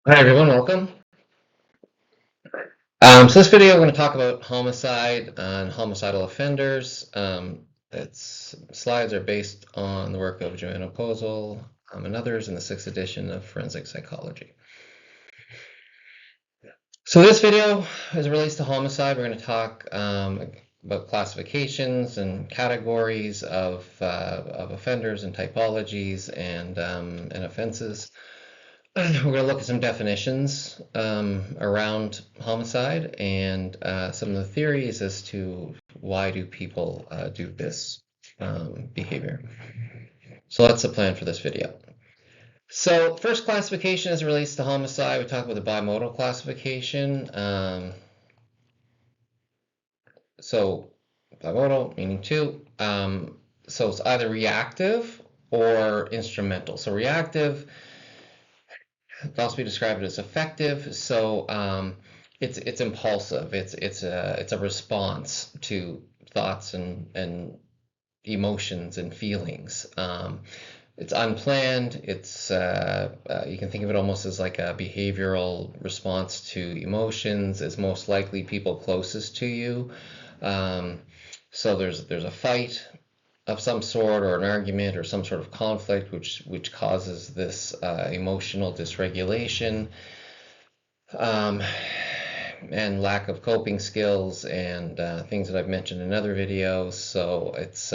Hi everyone, welcome. So this video we're going to talk about homicide and homicidal offenders. Its slides are based on the work of Joanna Posel and others in the 6th edition of Forensic Psychology. So this video, as it relates to homicide, we're going to talk about classifications and categories of offenders and typologies and offenses. We're going to look at some definitions around homicide and some of the theories as to why do people do this behavior. So that's the plan for this video. So first classification as it relates to homicide, we talk about the bimodal classification. So bimodal meaning two. So it's either reactive or instrumental. So reactive could also be described as affective. So it's impulsive. It's a response to thoughts and emotions and feelings. It's unplanned. It's you can think of it almost as like a behavioral response to emotions. It's most likely people closest to you. So there's a fight of some sort or an argument or some sort of conflict which causes this emotional dysregulation and lack of coping skills and things that I've mentioned in other videos. So it's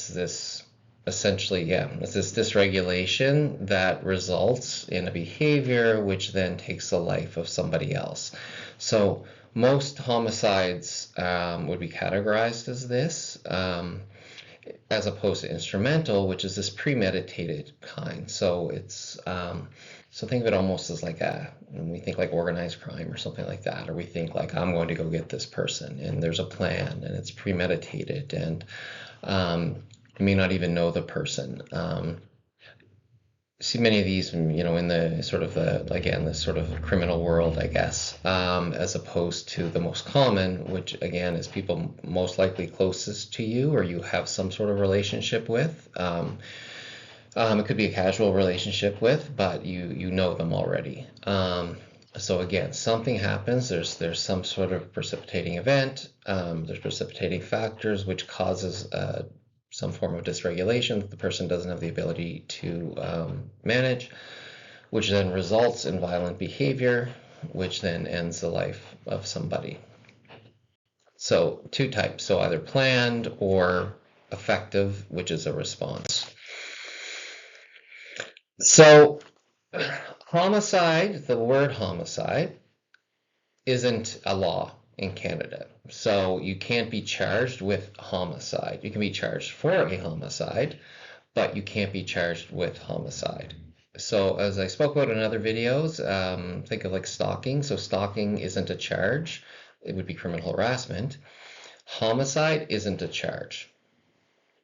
this essentially, yeah, it's this dysregulation that results in a behavior which then takes the life of somebody else. So most homicides would be categorized as this, as opposed to instrumental, which is this premeditated kind. So it's so think of it almost as like when we think like organized crime or something like that, or we think like I'm going to go get this person, and there's a plan, and it's premeditated, and you may not even know the person. See many of these, in the sort of the sort of criminal world, I guess, as opposed to the most common, which again is people most likely closest to you or you have some sort of relationship with. It could be a casual relationship with, but you know them already. So again, something happens. There's some sort of precipitating event. There's precipitating factors which causes some form of dysregulation that the person doesn't have the ability to manage, which then results in violent behavior, which then ends the life of somebody. So two types, so either planned or effective, which is a response. So homicide, the word homicide, isn't a law in Canada. So you can't be charged with homicide. You can be charged for a homicide, but you can't be charged with homicide. So as I spoke about in other videos, think of like stalking. So stalking isn't a charge. It would be criminal harassment. Homicide isn't a charge.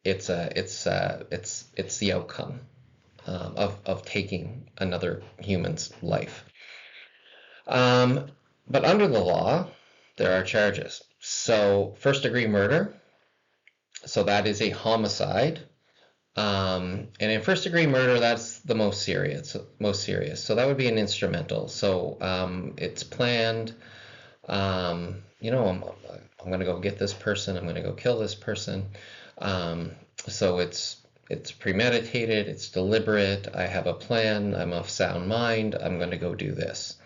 It's the outcome of taking another human's life. But under the law, there are charges. So first degree murder, so that is a homicide. And in first degree murder, that's the most serious. So that would be an instrumental. So it's planned. I'm going to go get this person. I'm going to go kill this person. So it's premeditated. It's deliberate. I have a plan. I'm of sound mind. I'm going to go do this.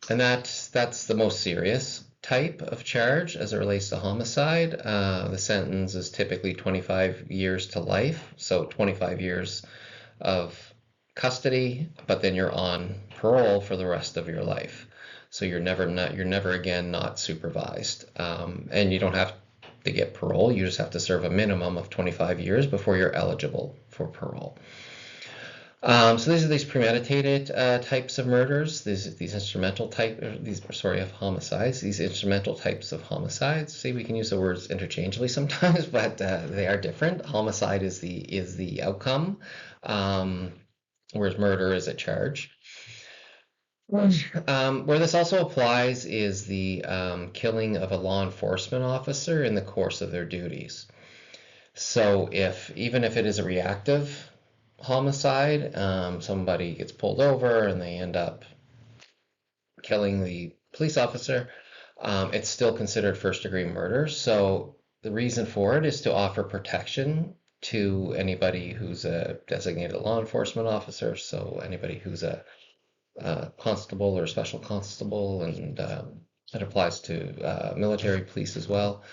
And that's the most serious type of charge as it relates to homicide. The sentence is typically 25 years to life, so 25 years of custody, but then you're on parole for the rest of your life. So you're never again not supervised, and you don't have to get parole. You just have to serve a minimum of 25 years before you're eligible for parole. So these are these premeditated types of murders. These instrumental of homicides. These instrumental types of homicides. See, we can use the words interchangeably sometimes, but they are different. Homicide is the outcome, whereas murder is a charge. Where this also applies is the killing of a law enforcement officer in the course of their duties. So even if it is a reactive homicide, somebody gets pulled over and they end up killing the police officer, it's still considered first-degree murder. So the reason for it is to offer protection to anybody who's a designated law enforcement officer. So anybody who's a constable or special constable, and it applies to military police as well.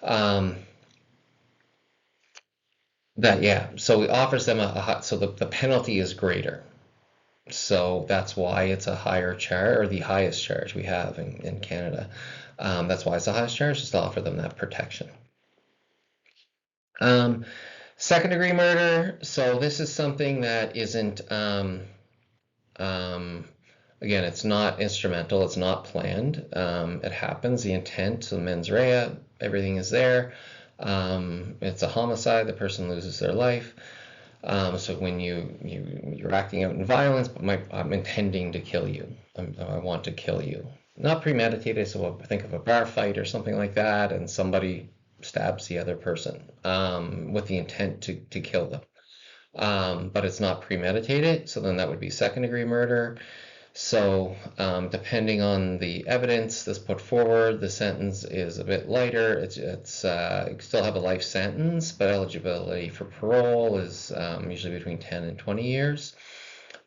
Um, yeah, so it offers them so the penalty is greater. So that's why it's a higher charge, or the highest charge we have in Canada. That's why it's the highest charge, just to offer them that protection. Um, Second degree murder. So this is something that isn't, um, again, it's not instrumental, it's not planned. It happens, the intent, so mens rea, everything is there. It's a homicide, the person loses their life. So when you're acting out in violence, but I'm intending to kill you. I want to kill you. Not premeditated, so think of a bar fight or something like that, and somebody stabs the other person with the intent to kill them. But it's not premeditated, so then that would be second degree murder. So, depending on the evidence that's put forward, the sentence is a bit lighter. It's you still have a life sentence, but eligibility for parole is usually between 10 and 20 years.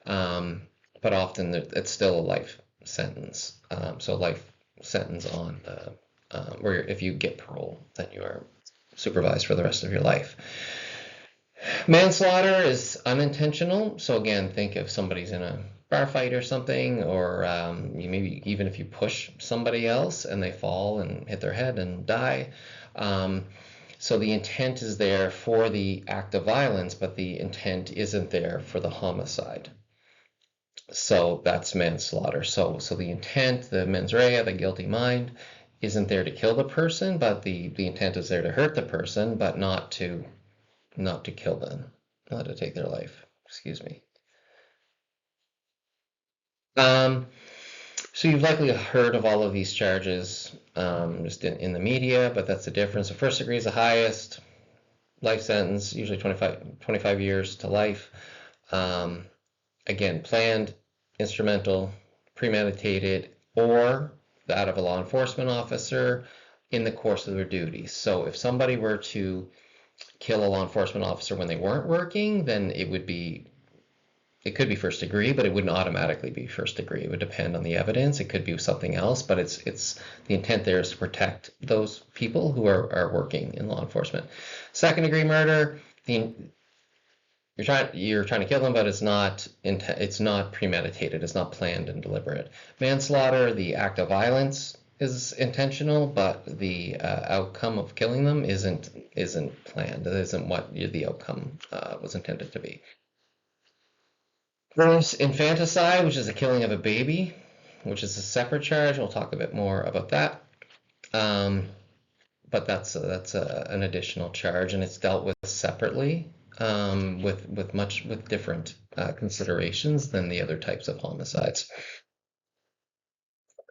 But often it's still a life sentence. So life sentence on where if you get parole, then you are supervised for the rest of your life. Manslaughter is unintentional. So again, think if somebody's in a bar fight or something, or maybe even if you push somebody else and they fall and hit their head and die. So the intent is there for the act of violence, but the intent isn't there for the homicide. So that's manslaughter. So the intent, the mens rea, the guilty mind, isn't there to kill the person, but the intent is there to hurt the person, but not to kill them, not to take their life. Excuse me. So you've likely heard of all of these charges just in the media, but that's the difference. The first degree is the highest, life sentence, usually 25 years to life. Again, planned, instrumental, premeditated, or that of a law enforcement officer in the course of their duties. So if somebody were to kill a law enforcement officer when they weren't working, then it could be first degree, but it wouldn't automatically be first degree. It would depend on the evidence. It could be something else, but it's the intent there is to protect those people who are working in law enforcement. Second degree murder, you're trying to kill them, but it's not premeditated. It's not planned and deliberate. Manslaughter, the act of violence is intentional, but the outcome of killing them isn't planned. It isn't what the outcome was intended to be. Gross infanticide, which is the killing of a baby, which is a separate charge. We'll talk a bit more about that. But that's an additional charge, and it's dealt with separately with different considerations than the other types of homicides.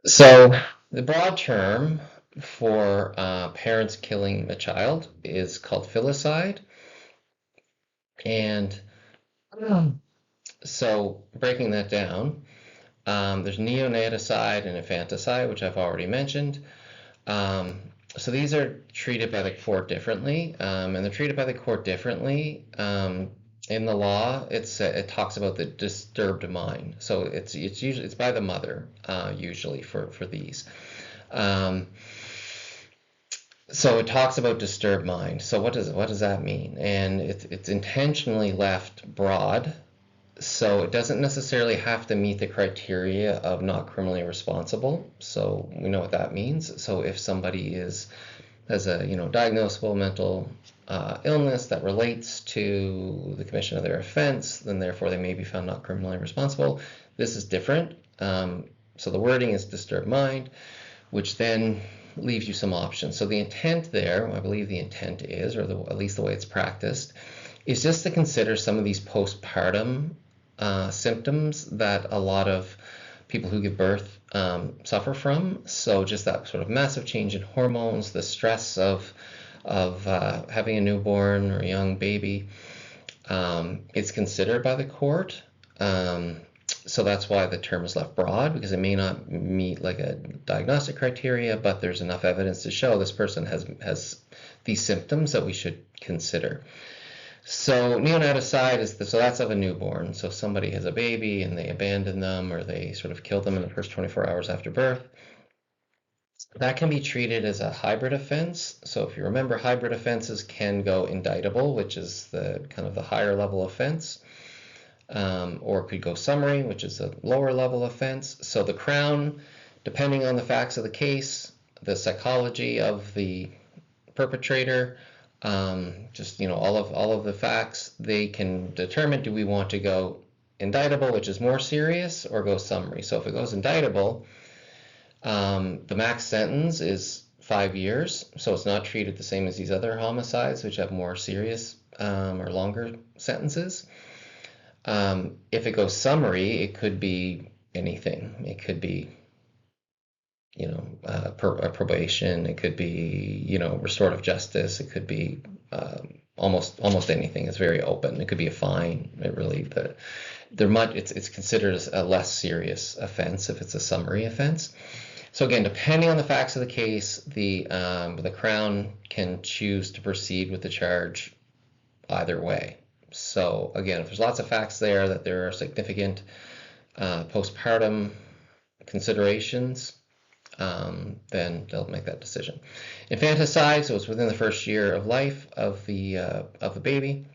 So the broad term for parents killing a child is called filicide, and so breaking that down, there's neonaticide and infanticide, which I've already mentioned. So these are treated by the court differently, and they're treated by the court differently. In the law, it talks about the disturbed mind. So it's usually by the mother, usually for these. So it talks about disturbed mind. So what does that mean? And it's intentionally left broad. So it doesn't necessarily have to meet the criteria of not criminally responsible. So we know what that means. So if somebody has a diagnosable mental illness that relates to the commission of their offense, then therefore they may be found not criminally responsible. This is different. So the wording is disturbed mind, which then leaves you some options. So the intent there, I believe the intent is, or at least the way it's practiced, is just to consider some of these postpartum symptoms that a lot of people who give birth suffer from. So just that sort of massive change in hormones, the stress of having a newborn or a young baby, It's considered by the court. So that's why the term is left broad, because it may not meet like a diagnostic criteria, but there's enough evidence to show this person has these symptoms that we should consider. So neonaticide so that's of a newborn. So somebody has a baby and they abandon them or they sort of kill them in the first 24 hours after birth. That can be treated as a hybrid offense. So if you remember, hybrid offenses can go indictable, which is the kind of the higher level offense, or it could go summary, which is a lower level offense. So the Crown, depending on the facts of the case, the psychology of the perpetrator, just all of the facts, they can determine, do we want to go indictable, which is more serious, or go summary. So if it goes indictable, the max sentence is 5 years, so it's not treated the same as these other homicides, which have more serious or longer sentences. If it goes summary, it could be anything. It could be, probation. It could be, restorative justice. It could be almost anything. It's very open. It could be a fine. It's considered as a less serious offense if it's a summary offense. So again, depending on the facts of the case, the Crown can choose to proceed with the charge either way. So again, if there's lots of facts there that there are significant postpartum considerations, then they'll make that decision. Infanticide, so it's within the first year of life of the baby.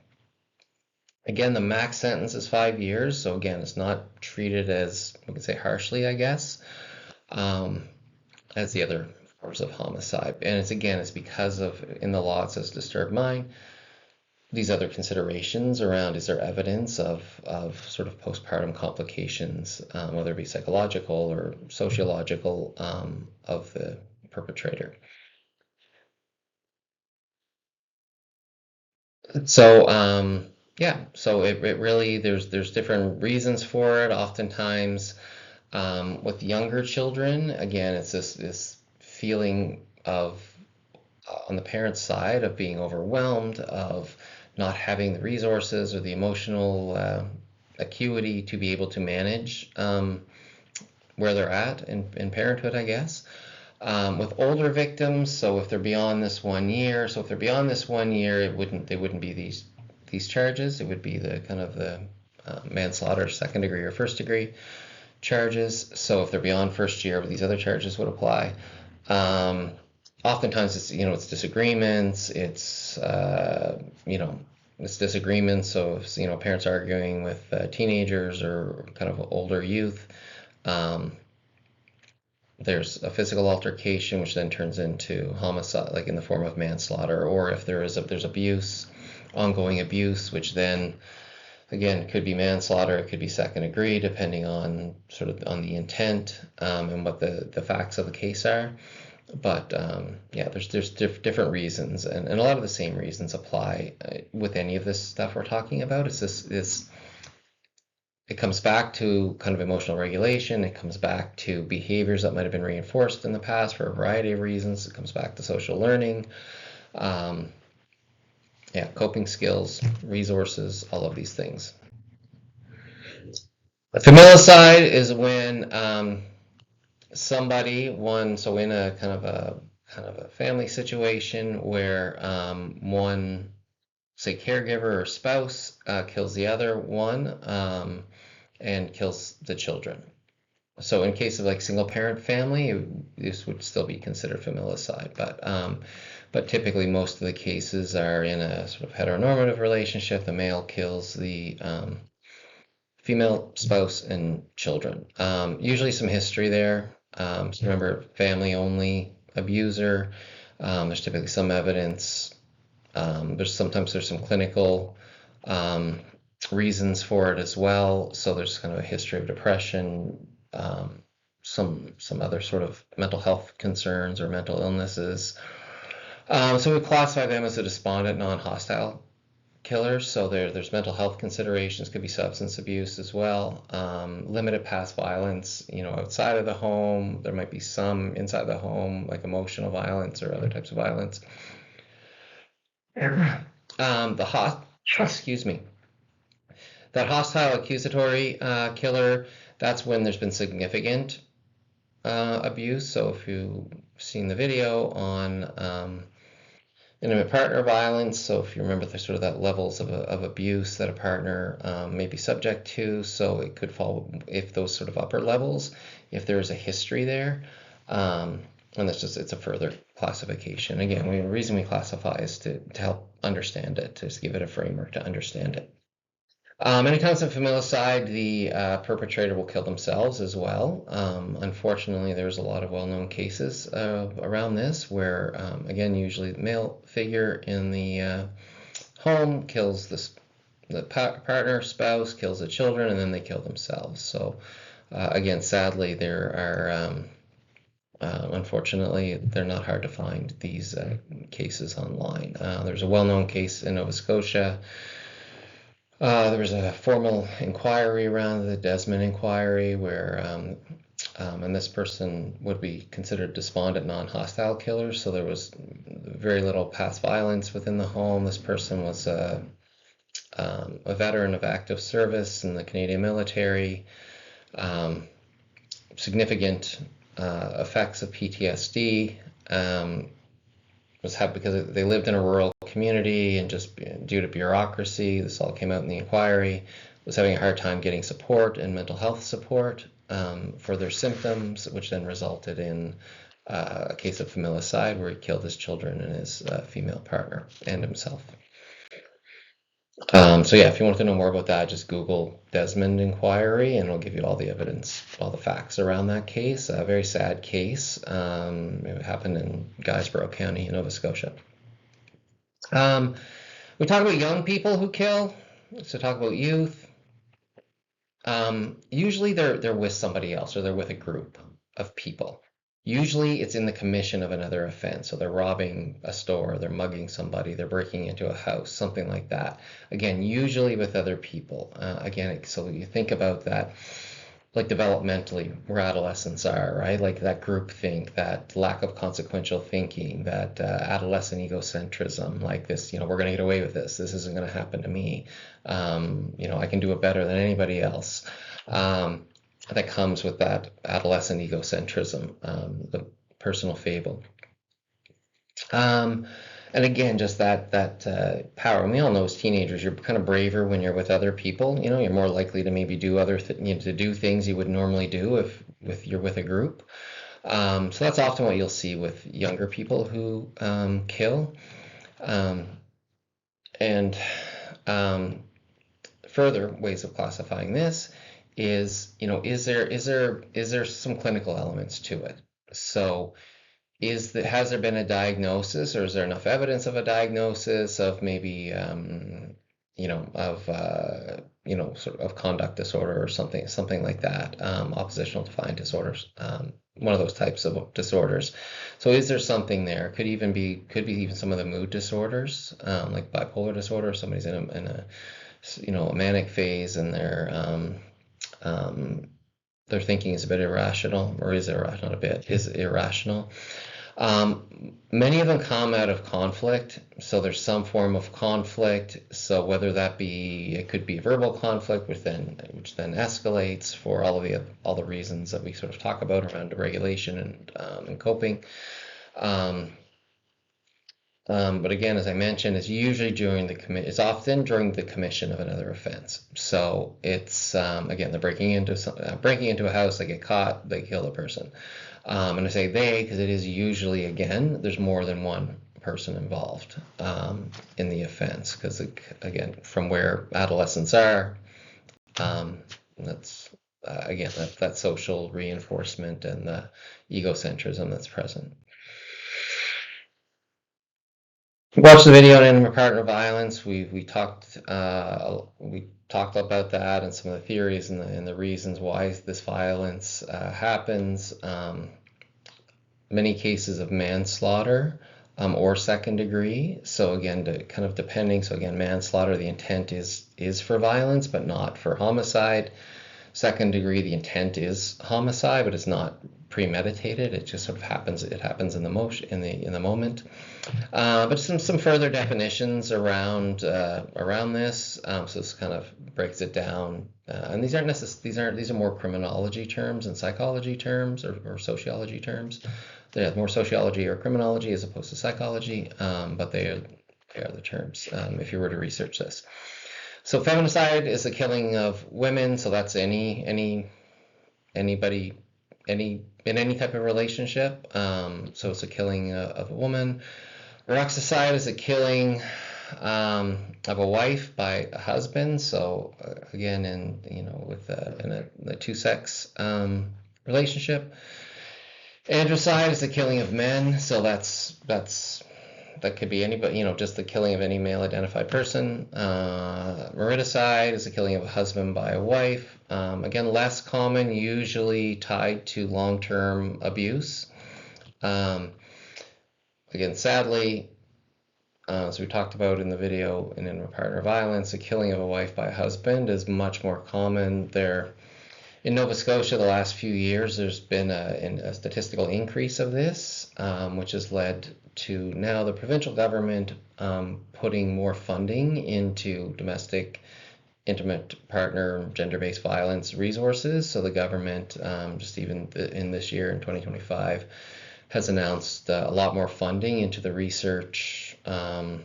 Again, the max sentence is 5 years, so again, it's not treated as, we could say, harshly, I guess, as the other forms of homicide. And it's because of, in the law it says disturbed mind, these other considerations around, is there evidence of sort of postpartum complications, whether it be psychological or sociological, of the perpetrator. So so it really, there's different reasons for it. Oftentimes, with younger children, again, it's this feeling of, on the parent's side, of being overwhelmed, of not having the resources or the emotional acuity to be able to manage where they're at in parenthood, I guess. With older victims, so if they're beyond this 1 year, they wouldn't be these charges. It would be the kind of the manslaughter, second degree or first degree charges. So if they're beyond first year, these other charges would apply. Oftentimes it's disagreements, it's disagreements. So if parents arguing with teenagers or kind of older youth, there's a physical altercation, which then turns into homicide, like in the form of manslaughter. Or if there's abuse, ongoing abuse, which then again could be manslaughter, it could be second degree, depending on on the intent and what the facts of the case are. But there's different reasons, and a lot of the same reasons apply with any of this stuff we're talking about. It comes back to kind of emotional regulation. It comes back to behaviors that might have been reinforced in the past for a variety of reasons. It comes back to social learning, coping skills, resources, all of these things. Familicide is when somebody, in a kind of a family situation where one, say, caregiver or spouse kills the other one, and kills the children. So in case of like single parent family, this would still be considered familicide, but typically most of the cases are in a sort of heteronormative relationship. The male kills the female spouse and children. Usually some history there. So remember, family only abuser. There's typically some evidence. There's some clinical reasons for it as well. So there's kind of a history of depression, some other sort of mental health concerns or mental illnesses. So we classify them as a despondent, non-hostile killers. So there's mental health considerations, could be substance abuse as well. Limited past violence, outside of the home. There might be some inside the home, like emotional violence or other types of violence. Excuse me. That hostile accusatory killer, that's when there's been significant abuse. So if you've seen the video on intimate partner violence, so if you remember the sort of that levels of abuse that a partner may be subject to, so it could fall if those sort of upper levels, if there is a history there, and it's a further classification. Again, the reason we classify is to help understand it, to give it a framework to understand it. Many times in familicide, the perpetrator will kill themselves as well. Unfortunately, there's a lot of well-known cases around this where, again, usually the male figure in the home kills the partner, spouse, kills the children, and then they kill themselves. So, again, sadly, there are, unfortunately, they're not hard to find, these cases online. There's a well-known case in Nova Scotia. There was a formal inquiry around the Desmond inquiry where, and this person would be considered despondent, non-hostile killer, so there was very little past violence within the home. This person was a veteran of active service in the Canadian military, significant effects of PTSD, because they lived in a rural community, and just due to bureaucracy, this all came out in the inquiry, was having a hard time getting support and mental health support for their symptoms, which then resulted in a case of familicide where he killed his children and his female partner and himself. So yeah, if you want to know more about that, just Google Desmond inquiry and it'll give you all the evidence, all the facts around that case. A very sad case. It happened in Guysborough County, Nova Scotia. We talk about young people who kill, so talk about youth. Usually they're with somebody else or they're with a group of people. Usually it's in the commission of another offense. So they're robbing a store, they're mugging somebody, they're breaking into a house, something like that. Again, usually with other people. Again, so you think about that, like developmentally, where adolescents are, right? Like that group think, that lack of consequential thinking, that adolescent egocentrism, like this, we're going to get away with this. This isn't going to happen to me. I can do it better than anybody else. That comes with that adolescent egocentrism, the personal fable. And again, just that power. And we all know as teenagers, you're kind of braver when you're with other people. You're more likely to maybe do to do things you would normally do if you're with a group. So that's often what you'll see with younger people who kill. And further ways of classifying this is, is there some clinical elements to it? So has there been a diagnosis, or is there enough evidence of a diagnosis of maybe sort of conduct disorder or something like that, oppositional defiant disorders, one of those types of disorders. So is there something there? Could be even some of the mood disorders, like bipolar disorder. Somebody's in a manic phase and their thinking is a bit irrational, or is irrational, not a bit, is irrational. Many of them come out of conflict, so there's some form of conflict. So whether it could be verbal conflict, which then escalates for all the reasons that we sort of talk about around regulation and coping. But again, as I mentioned, it's usually it's often during the commission of another offense. So it's again, they're breaking into a house, they get caught, they kill the person. And I say they because it is usually, again, there's more than one person involved in the offense. Because again, from where adolescents are, that's again that social reinforcement and the egocentrism that's present. Watch the video on intimate partner violence. We talked about that and some of the theories and the reasons why this violence happens. Many cases of manslaughter or second degree. So again, kind of depending. So again, manslaughter, the intent is for violence, but not for homicide. Second degree, the intent is homicide, but it's not premeditated. It just sort of happens. It happens in the motion, in the moment. But some further definitions around this. So this kind of breaks it down. And these aren't these are more criminology terms and psychology terms or sociology terms. They're more sociology or criminology as opposed to psychology, but they are the terms if you were to research this. So feminicide is the killing of women. So that's anybody in any type of relationship. So it's a killing of a woman. Eroticide is a killing of a wife by a husband. So again, in a two-sex relationship. Androcide is the killing of men. So that could be anybody, just the killing of any male-identified person. Mariticide is the killing of a husband by a wife. Again, less common, usually tied to long-term abuse. Again, sadly, as we talked about in the video and in partner violence, the killing of a wife by a husband is much more common. In Nova Scotia, the last few years, there's been a statistical increase of this, which has led to now the provincial government putting more funding into domestic, intimate partner, gender-based violence resources. So the government, just even in this year, in 2025, has announced a lot more funding into the research and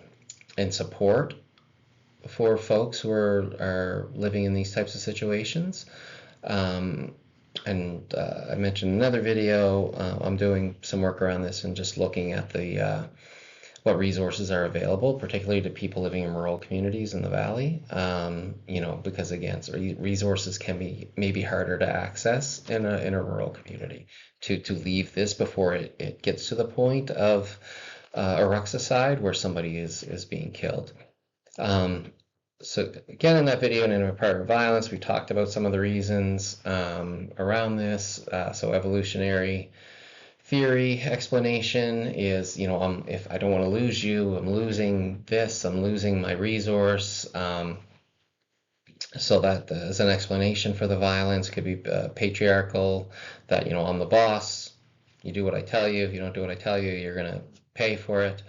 support for folks who are living in these types of situations. I mentioned in another video, I'm doing some work around this and just looking at what resources are available, particularly to people living in rural communities in the valley. Because again, resources can be maybe harder to access in a rural community. To leave this before it gets to the point of eroticide where somebody is being killed. So again, in that video and in partner violence, we talked about some of the reasons around this. So evolutionary theory explanation is, if I don't want to lose you, I'm losing this, I'm losing my resource. So that as an explanation for the violence could be patriarchal, that, I'm the boss, you do what I tell you, if you don't do what I tell you, you're going to pay for it.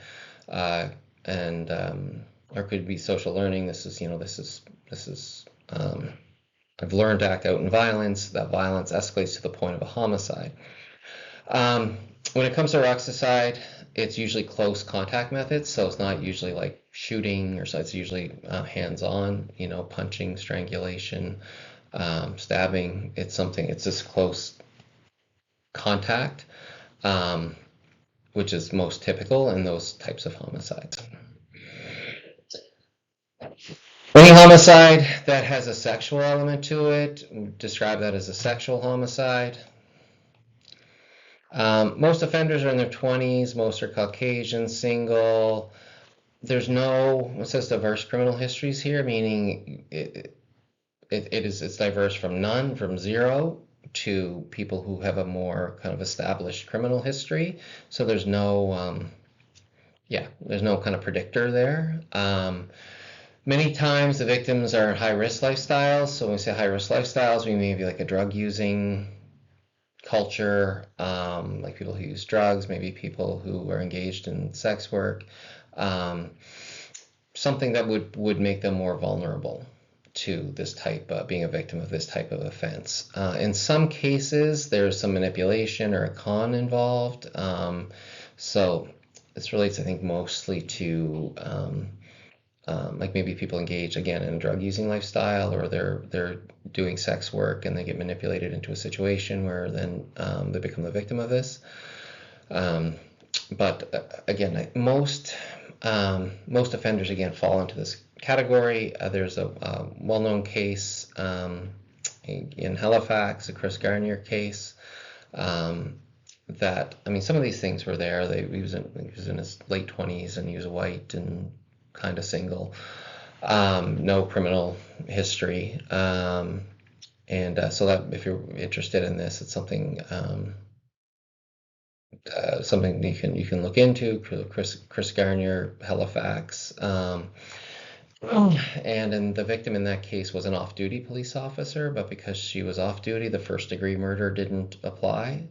Or could be social learning. This is I've learned to act out in violence. That violence escalates to the point of a homicide. When it comes to eroticide, it's usually close contact methods. So it's not usually like shooting, so it's usually hands-on, punching, strangulation, stabbing. It's just close contact, which is most typical in those types of homicides. Any homicide that has a sexual element to it, we describe that as a sexual homicide. Most offenders are in their 20s. Most are Caucasian, single. It says diverse criminal histories here, meaning it's diverse from none, from zero, to people who have a more kind of established criminal history. So there's no kind of predictor there. Many times the victims are high-risk lifestyles. So when we say high-risk lifestyles, we mean maybe like a drug-using culture, like people who use drugs, maybe people who are engaged in sex work, something that would make them more vulnerable to this type, being a victim of this type of offense. In some cases, there's some manipulation or a con involved. So this relates, I think, mostly to like maybe people engage again in a drug-using lifestyle, or they're doing sex work and they get manipulated into a situation where then they become the victim of this. But again, most offenders again fall into this category. There's a well-known case in Halifax, a Chris Garnier case. Some of these things were there. He was in his late 20s and he was white and kind of single, no criminal history, so that if you're interested in this, it's something you can look into. Chris Garnier, Halifax, And the victim in that case was an off-duty police officer, but because she was off-duty, the first-degree murder didn't apply.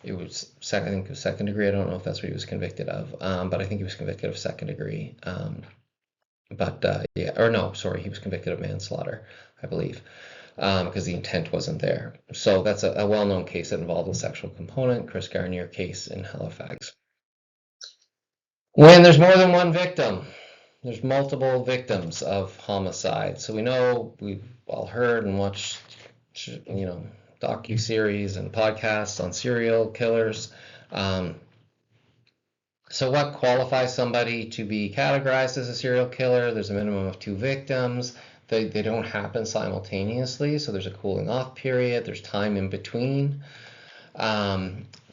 It was I think it was second degree. I don't know if that's what he was convicted of, but I think he was convicted of second degree. But yeah, or no, sorry, he was convicted of manslaughter, I believe, because the intent wasn't there. So that's a well-known case that involved a sexual component, Chris Garnier case in Halifax. When there's more than one victim, there's multiple victims of homicide. So we know we've all heard and watched, docu-series and podcasts on serial killers. So what qualifies somebody to be categorized as a serial killer? There's a minimum of 2 victims. They don't happen simultaneously, so there's a cooling off period. There's time in between.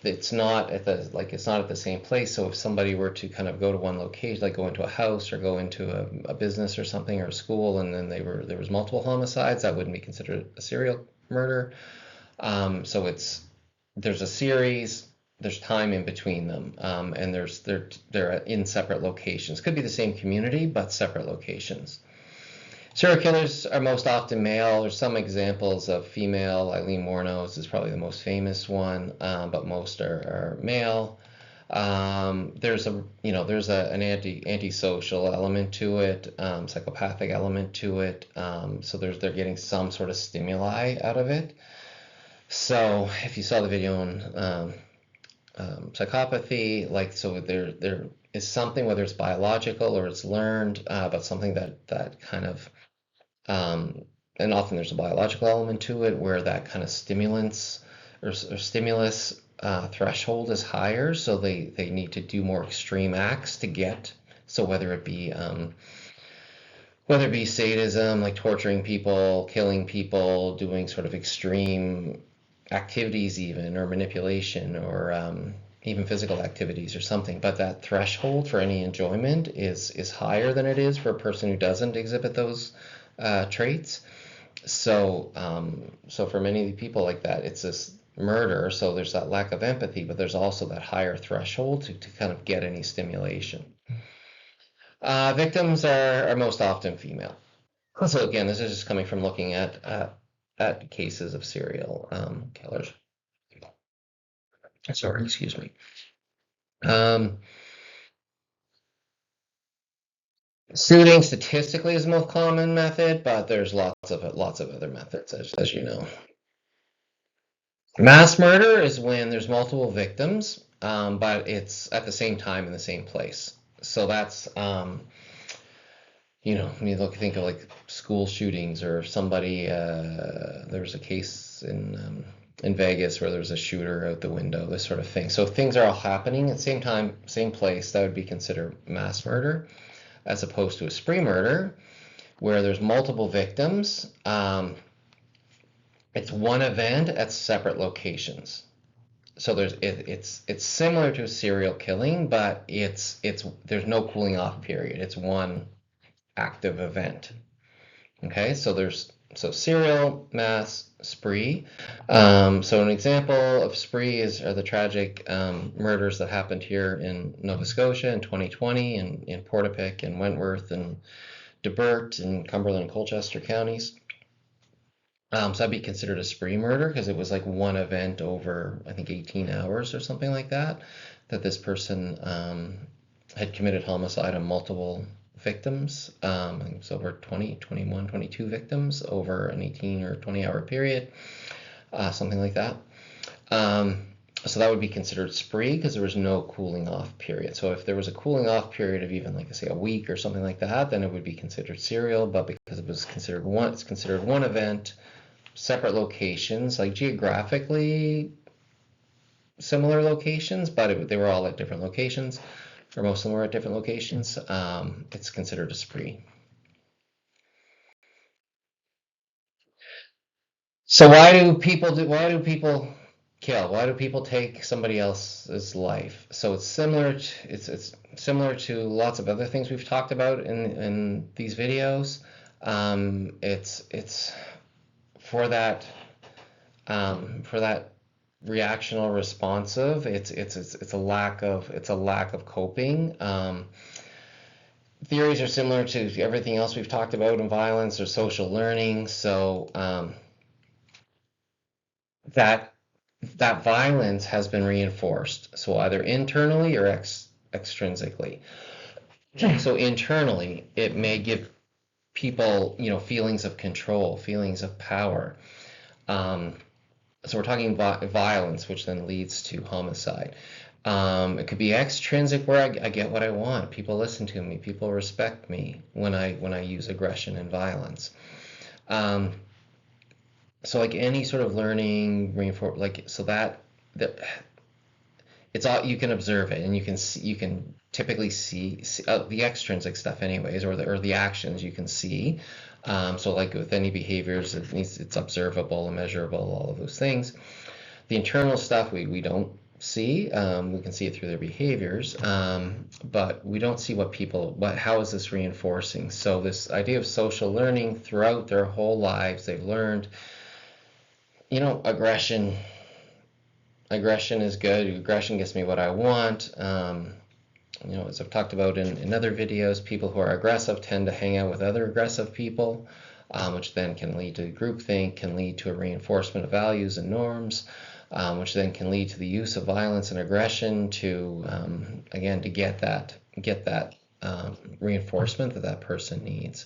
It's not at the same place. So if somebody were to kind of go to one location, like go into a house or go into a business or something or a school, and then there was multiple homicides, that wouldn't be considered a serial murder. So there's a series, there's time in between them, and they're in separate locations. Could be the same community, but separate locations. Serial killers are most often male. There's some examples of female. Eileen Wuornos is probably the most famous one, but most are male. There's an antisocial element to it, psychopathic element to it. So they're getting some sort of stimuli out of it. So if you saw the video on psychopathy, there is something, whether it's biological or it's learned, but something that kind of and often there's a biological element to it where that kind of stimulus threshold is higher, so they need to do more extreme acts to get. So whether it be sadism, like torturing people, killing people, doing sort of extreme activities even, or manipulation, or even physical activities or something, but that threshold for any enjoyment is higher than it is for a person who doesn't exhibit those traits. So for many people like that, it's this murder, so there's that lack of empathy, but there's also that higher threshold to kind of get any stimulation. Victims are most often female. So again, this is just coming from looking at cases of serial killers. Sorry, excuse me. Shooting statistically is the most common method, but there's lots of other methods, as you know. Mass murder is when there's multiple victims, but it's at the same time in the same place. So that's when you think of like school shootings, or somebody there was a case in Vegas where there was a shooter out the window, this sort of thing. So things are all happening at the same time, same place. That would be considered mass murder, as opposed to a spree murder where there's multiple victims. It's one event at separate locations. So it's similar to a serial killing, but there's no cooling off period. It's one active event. Okay, so serial, mass, spree. So an example of spree are the tragic murders that happened here in Nova Scotia in 2020, in Portapique and Wentworth and Debert and Cumberland and Colchester counties. So that'd be considered a spree murder because it was like one event over, I think, 18 hours or something like that this person had committed homicide on multiple victims. I think it was over 20, 21, 22 victims over an 18 or 20-hour period, something like that. So that would be considered spree because there was no cooling off period. So if there was a cooling off period of even, like I say, a week or something like that, then it would be considered serial. But because it's considered one event, separate locations, like geographically similar locations, but they were all at different locations, or most of them were at different locations. It's considered a spree. So why do people kill? Why do people take somebody else's life? So it's similar to lots of other things we've talked about in these videos. It's for that reactional responsive. It's a lack of coping. theories are similar to everything else we've talked about in violence or social learning. So that that violence has been reinforced. So either internally or extrinsically. So internally, it may give people, feelings of control, feelings of power. Um, so we're talking about violence, which then leads to homicide. It could be extrinsic, where I get what I want. People listen to me. People respect me when I use aggression and violence. Um, so like any sort of learning, reinforce, like so that it's all, you can observe it, and you can typically see the extrinsic stuff anyways, or the actions you can see. So like with any behaviors, it's observable and measurable, all of those things. The internal stuff we don't see. We can see it through their behaviors, but we don't see how is this reinforcing. So this idea of social learning, throughout their whole lives, they've learned, aggression is good. Aggression gets me what I want. As I've talked about in other videos, people who are aggressive tend to hang out with other aggressive people, which then can lead to groupthink, can lead to a reinforcement of values and norms, which then can lead to the use of violence and aggression to, again, to get that reinforcement that person needs.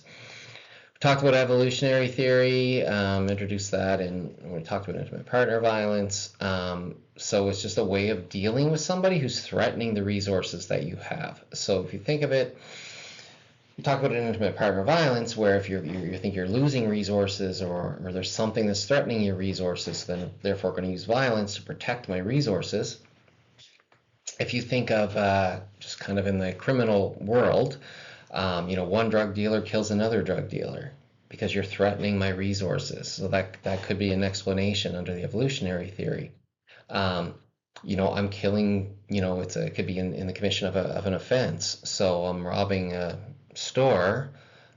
We talked about evolutionary theory, introduced that, and we talked about intimate partner violence. So it's just a way of dealing with somebody who's threatening the resources that you have. So if you think of it, you talk about an intimate partner violence, where if you think you're losing resources, or there's something that's threatening your resources, then therefore going to use violence to protect my resources. If you think of just kind of in the criminal world, one drug dealer kills another drug dealer because you're threatening my resources. So that could be an explanation under the evolutionary theory. Um, I'm killing, it could be in the commission of an offense. So I'm robbing a store.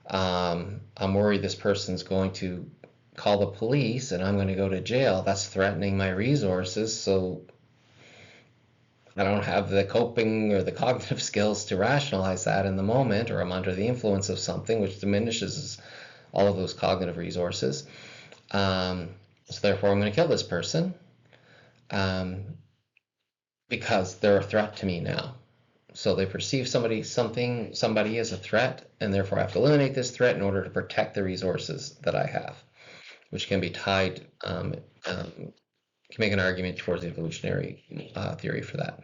I'm worried this person's going to call the police and I'm going to go to jail. That's threatening my resources. So I don't have the coping or the cognitive skills to rationalize that in the moment, or I'm under the influence of something which diminishes all of those cognitive resources. So therefore, I'm going to kill this person um, because they're a threat to me now. So they perceive somebody as a threat, and therefore I have to eliminate this threat in order to protect the resources that I have, which can be tied. Can make an argument towards the evolutionary theory for that.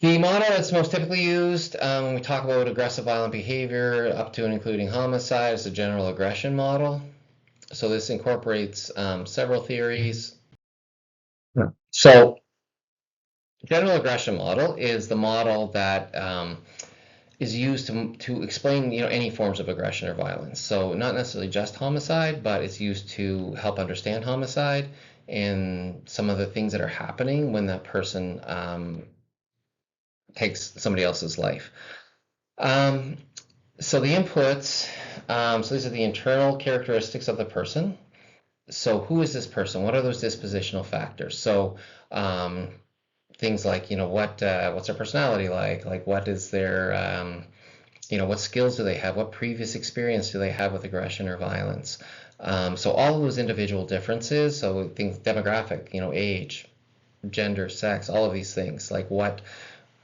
The model that's most typically used when we talk about aggressive violent behavior, up to and including homicide, is the general aggression model. So this incorporates several theories. So general aggression model is the model that is used to explain any forms of aggression or violence. So not necessarily just homicide, but it's used to help understand homicide and some of the things that are happening when that person takes somebody else's life. So the inputs, so these are the internal characteristics of the person. So who is this person? What are those dispositional factors? So things like, what's their personality like? Like what is their, what skills do they have? What previous experience do they have with aggression or violence? So all of those individual differences, so things, demographic, age, gender, sex, all of these things, like what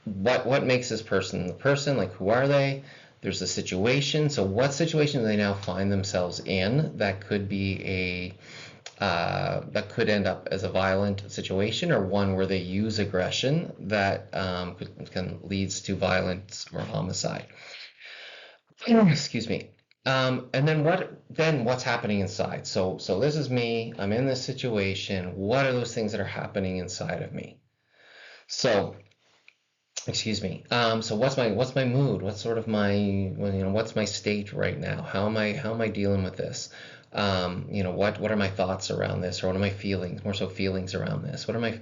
makes this person the person, like who are they? There's the situation. So what situation do they now find themselves in that could be that could end up as a violent situation, or one where they use aggression that can leads to violence or homicide. Excuse me. And then what's happening inside? So this is me. I'm in this situation. What are those things that are happening inside of me? So excuse me. So what's my mood? What's sort of what's my state right now? How am I dealing with this? What are my thoughts around this, or what are my feelings? More so feelings around this. What are my,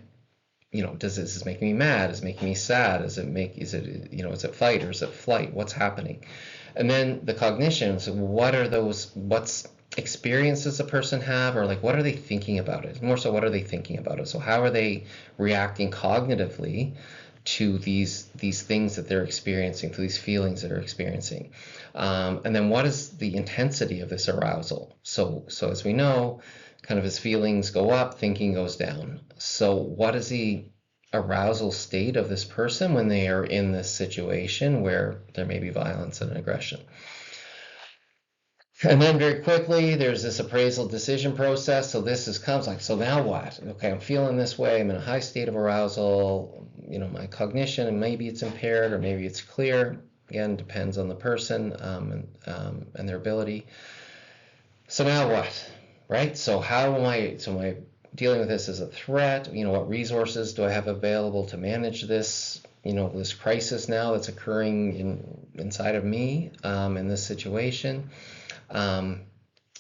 does this make me mad? Is it making me sad? Is it fight or is it flight? What's happening? And then the cognition. So what's experiences a person have, or like what are they thinking about it? More so, what are they thinking about it? So how are they reacting cognitively to these things that they're experiencing, to these feelings that they're experiencing. And then what is the intensity of this arousal? So as we know, kind of as feelings go up, thinking goes down. So what is the arousal state of this person when they are in this situation where there may be violence and aggression? And then very quickly, there's this appraisal decision process. So comes like, so now what? Okay, I'm feeling this way. I'm in a high state of arousal. My cognition, and maybe it's impaired or maybe it's clear. Again, depends on the person and their ability. So now what, right? So how am I dealing with this as a threat? What resources do I have available to manage this? This crisis now that's occurring inside of me in this situation.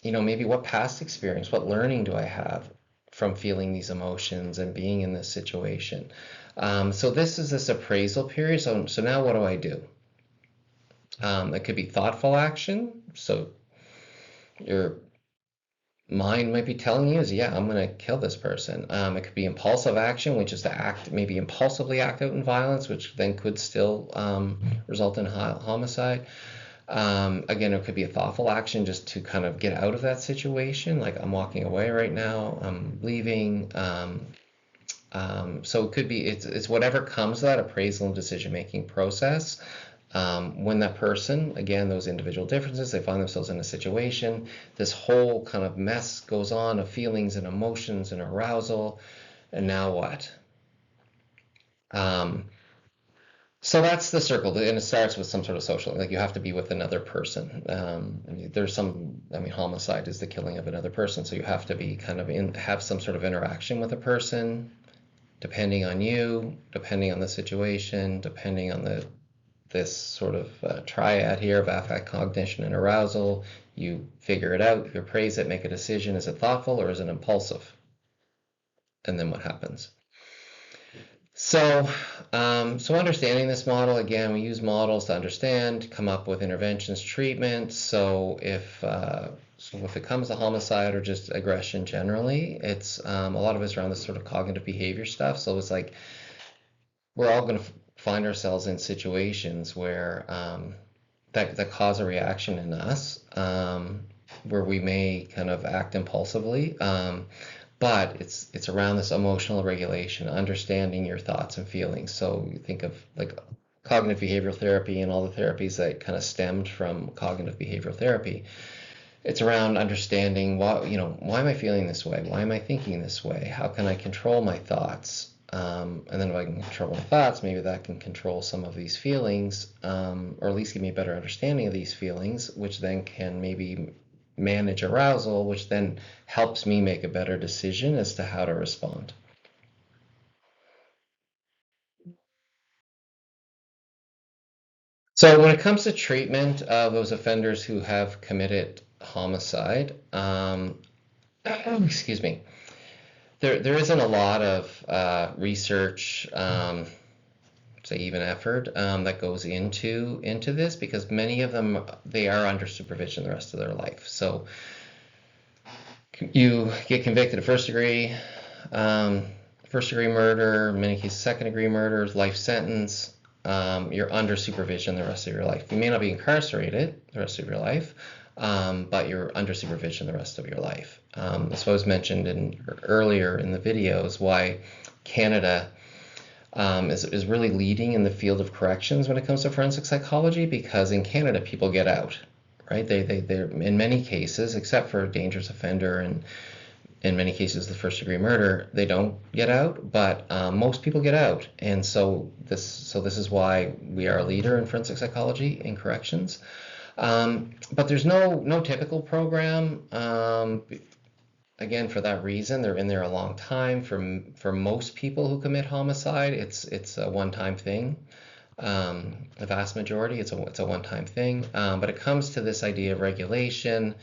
Maybe what past experience, what learning do I have from feeling these emotions and being in this situation? So this is this appraisal period. So now what do I do? It could be thoughtful action. So your mind might be telling you yeah, I'm going to kill this person. It could be impulsive action, which is to maybe impulsively act out in violence, which then could still result in homicide. Again, it could be a thoughtful action just to kind of get out of that situation. Like, I'm walking away right now, I'm leaving. So it could be, it's whatever comes to that appraisal and decision-making process. When that person, again, those individual differences, they find themselves in a situation, this whole kind of mess goes on of feelings and emotions and arousal. And now what? So that's the circle, and it starts with some sort of social, like you have to be with another person. Homicide is the killing of another person, so you have to be kind of have some sort of interaction with a person, depending on you, depending on the situation, depending on this sort of triad here of affect, cognition, and arousal. You figure it out, you appraise it, make a decision. Is it thoughtful or is it impulsive? And then what happens? So understanding this model, again, we use models to understand, come up with interventions, treatment. So if it comes to homicide or just aggression generally, it's a lot of it's around this sort of cognitive behavior stuff. So it's like we're all going to find ourselves in situations where that cause a reaction in us, where we may kind of act impulsively. But it's around this emotional regulation, understanding your thoughts and feelings. So you think of like cognitive behavioral therapy and all the therapies that kind of stemmed from cognitive behavioral therapy. It's around understanding why am I feeling this way? Why am I thinking this way? How can I control my thoughts? And then if I can control my thoughts, maybe that can control some of these feelings, or at least give me a better understanding of these feelings, which then can maybe manage arousal, which then helps me make a better decision as to how to respond. So when it comes to treatment of those offenders who have committed homicide, excuse me, there isn't a lot of research, say even effort, that goes into this, because many of them, they are under supervision the rest of their life. So you get convicted of first degree murder, in many cases second degree murder, life sentence. You're under supervision the rest of your life. You may not be incarcerated the rest of your life, but you're under supervision the rest of your life. This was mentioned earlier in the videos, why Canada is really leading in the field of corrections when it comes to forensic psychology, because in Canada people get out, right? They're in many cases, except for a dangerous offender and in many cases the first degree murder, they don't get out, but most people get out. And so this is why we are a leader in forensic psychology in corrections. But there's no typical program. Again, for that reason, they're in there a long time. For most people who commit homicide, it's a one-time thing. The vast majority, it's a one-time thing. But it comes to this idea of regulation,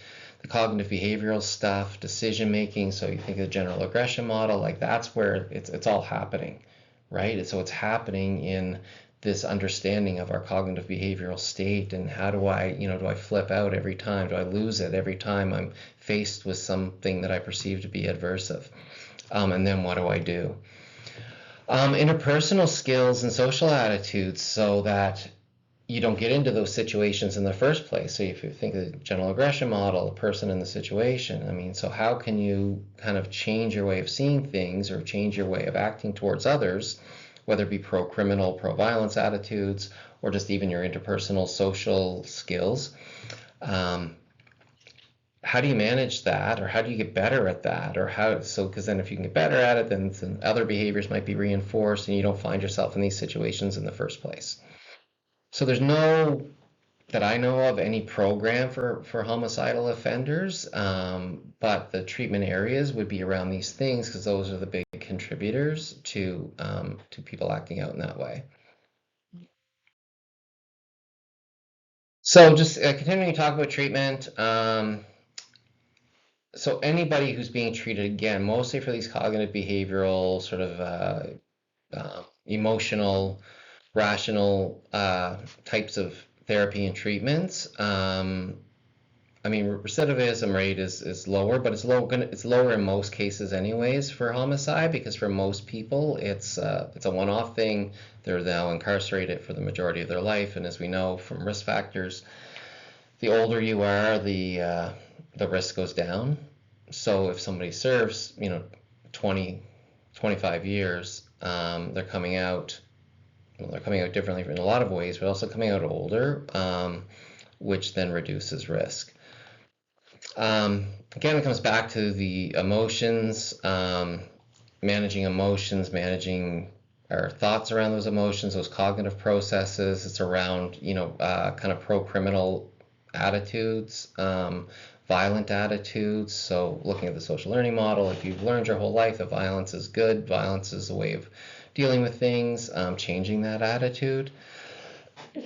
the cognitive behavioral stuff, decision making. So you think of the general aggression model, like that's where it's all happening, right? So it's happening in this understanding of our cognitive behavioral state, and how do I flip out every time? Do I lose it every time I'm faced with something that I perceive to be adversive? And then what do I do? Interpersonal skills and social attitudes so that you don't get into those situations in the first place. So if you think of the general aggression model, the person in the situation, I mean, so how can you kind of change your way of seeing things or change your way of acting towards others, whether it be pro-criminal, pro-violence attitudes, or just even your interpersonal social skills? Um, how do you manage that, or how do you get better at that, or how, so because then if you can get better at it, then other behaviors might be reinforced and you don't find yourself in these situations in the first place. So there's no, that I know of, any program for homicidal offenders, but the treatment areas would be around these things because those are the big contributors to people acting out in that way. So just continuing to talk about treatment. So anybody who's being treated, again, mostly for these cognitive behavioral sort of emotional, rational types of therapy and treatments. I mean, recidivism rate is lower, but it's lower in most cases anyways for homicide because for most people it's a one-off thing. They're now incarcerated for the majority of their life, and as we know from risk factors, the older you are, the risk goes down. So if somebody serves, 20, 25 years, they're coming out. Well, they're coming out differently in a lot of ways, but also coming out older, which then reduces risk. Again, it comes back to the emotions, managing our thoughts around those emotions, those cognitive processes. It's around, kind of pro-criminal attitudes, violent attitudes. So looking at the social learning model, if you've learned your whole life that violence is good, violence is a way of dealing with things, changing that attitude.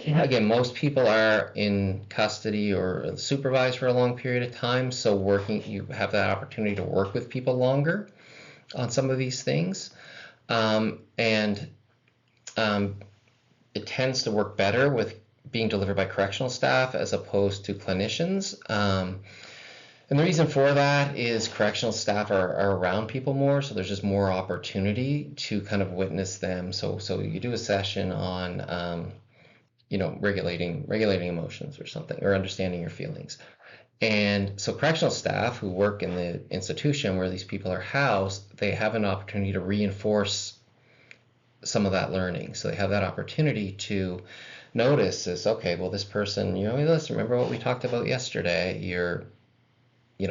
Again, most people are in custody or supervised for a long period of time, so you have that opportunity to work with people longer on some of these things. And it tends to work better with being delivered by correctional staff as opposed to clinicians. And the reason for that is correctional staff are around people more, so there's just more opportunity to kind of witness them. So you do a session on regulating emotions or something, or understanding your feelings. And so correctional staff who work in the institution where these people are housed, they have an opportunity to reinforce some of that learning. So they have that opportunity to notice is, okay, well, this person, listen, remember what we talked about yesterday?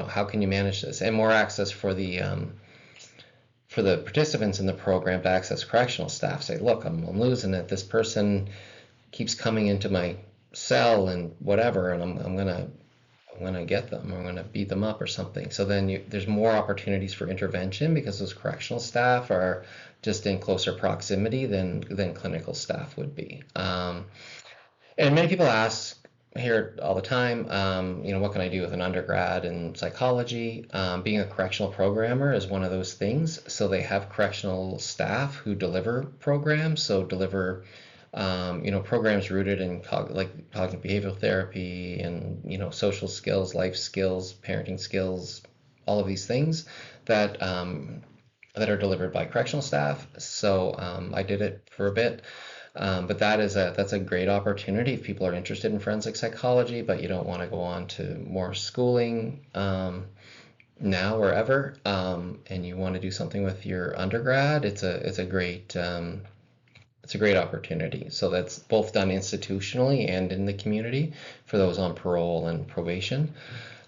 How can you manage this? And more access for the participants in the program to access correctional staff. Say, look, I'm losing it. This person keeps coming into my cell and whatever, and I'm gonna get them, or I'm gonna beat them up or something. So then there's more opportunities for intervention because those correctional staff are just in closer proximity than clinical staff would be. And many people ask, hear it all the time, what can I do with an undergrad in psychology? Being a correctional programmer is one of those things. So they have correctional staff who deliver programs, deliver programs rooted in like cognitive behavioral therapy and, social skills, life skills, parenting skills, all of these things that that are delivered by correctional staff. So I did it for a bit. But that's a great opportunity if people are interested in forensic psychology, but you don't want to go on to more schooling now or ever, and you want to do something with your undergrad. It's a great opportunity. So that's both done institutionally and in the community for those on parole and probation.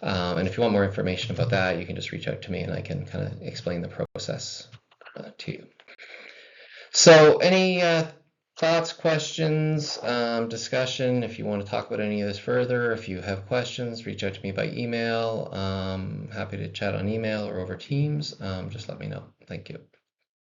And if you want more information about that, you can just reach out to me and I can kind of explain the process to you. So any thoughts, questions, discussion? If you want to talk about any of this further, if you have questions, reach out to me by email. Happy to chat on email or over Teams. Just let me know. Thank you.